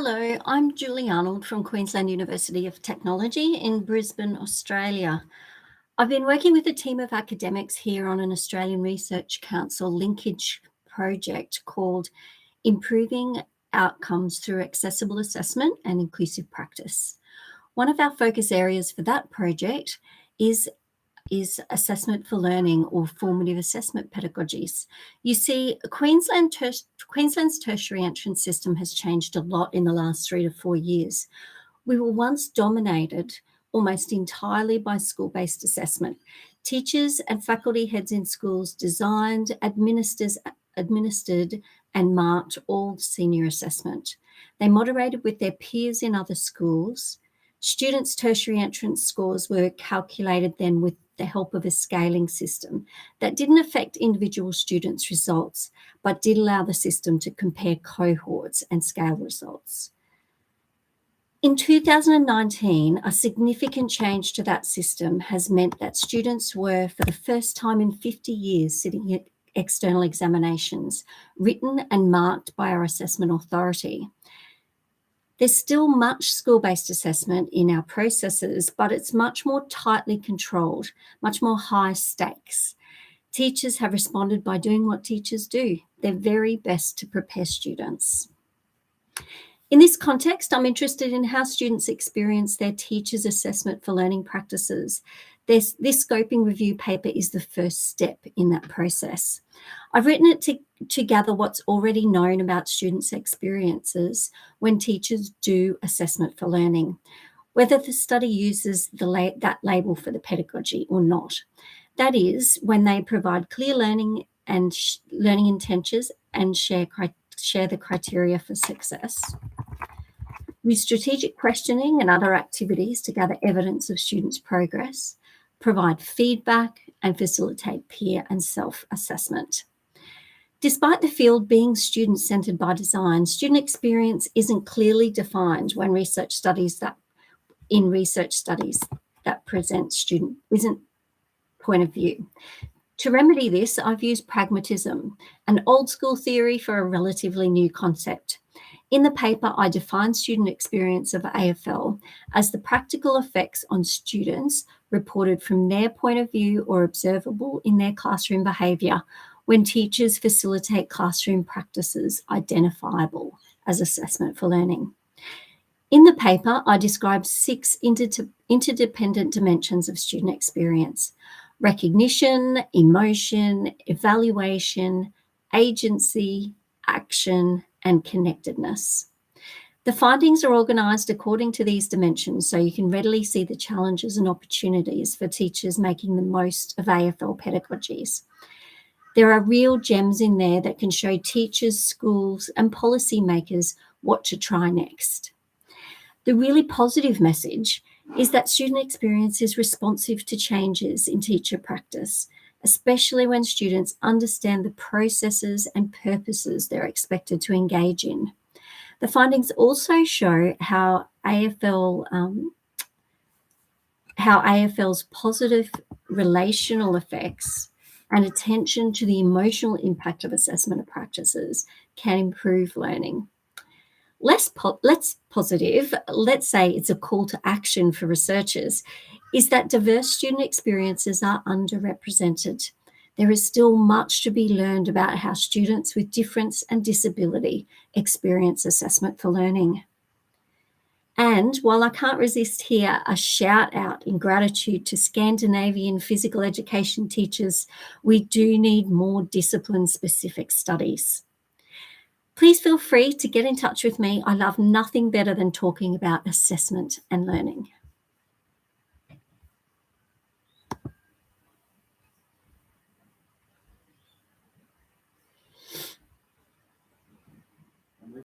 Hello, I'm Julie Arnold from Queensland University of Technology in Brisbane, Australia. I've been working with a team of academics here on an Australian Research Council linkage project called Improving Outcomes Through Accessible Assessment and Inclusive Practice. One of our focus areas for that project is assessment for learning or formative assessment pedagogies. You see, Queensland's tertiary entrance system has changed a lot in the last 3 to 4 years. We were once dominated almost entirely by school-based assessment. Teachers and faculty heads in schools designed, administered and marked all senior assessment. They moderated with their peers in other schools. Students' tertiary entrance scores were calculated then with the help of a scaling system that didn't affect individual students' results, but did allow the system to compare cohorts and scale results. In 2019, a significant change to that system has meant that students were, for the first time in 50 years, sitting at external examinations, written and marked by our assessment authority. There's still much school-based assessment in our processes, but it's much more tightly controlled, much more high stakes. Teachers have responded by doing what teachers do, their very best to prepare students. In this context, I'm interested in how students experience their teachers' assessment for learning practices. This scoping review paper is the first step in that process. I've written it to gather what's already known about students' experiences when teachers do assessment for learning, whether the study uses that label for the pedagogy or not. That is, when they provide clear learning and learning intentions and share the criteria for success. Use strategic questioning and other activities to gather evidence of students' progress, provide feedback, and facilitate peer and self-assessment. Despite the field being student-centered by design, student experience isn't clearly defined when research studies that present student isn't point of view. To remedy this, I've used pragmatism, an old school theory for a relatively new concept. In the paper, I define student experience of AFL as the practical effects on students reported from their point of view or observable in their classroom behaviour when teachers facilitate classroom practices identifiable as assessment for learning. In the paper, I describe 6 interdependent dimensions of student experience: recognition, emotion, evaluation, agency, action, and connectedness. The findings are organised according to these dimensions so you can readily see the challenges and opportunities for teachers making the most of AFL pedagogies. There are real gems in there that can show teachers, schools, and policymakers what to try next. The really positive message is that student experience is responsive to changes in teacher practice, especially when students understand the processes and purposes they're expected to engage in. The findings also show how AFL's positive relational effects and attention to the emotional impact of assessment practices can improve learning. Less positive, let's say it's a call to action for researchers, is that diverse student experiences are underrepresented. There is still much to be learned about how students with difference and disability experience assessment for learning. And while I can't resist here a shout out in gratitude to Scandinavian physical education teachers, we do need more discipline-specific studies. Please feel free to get in touch with me. I love nothing better than talking about assessment and learning.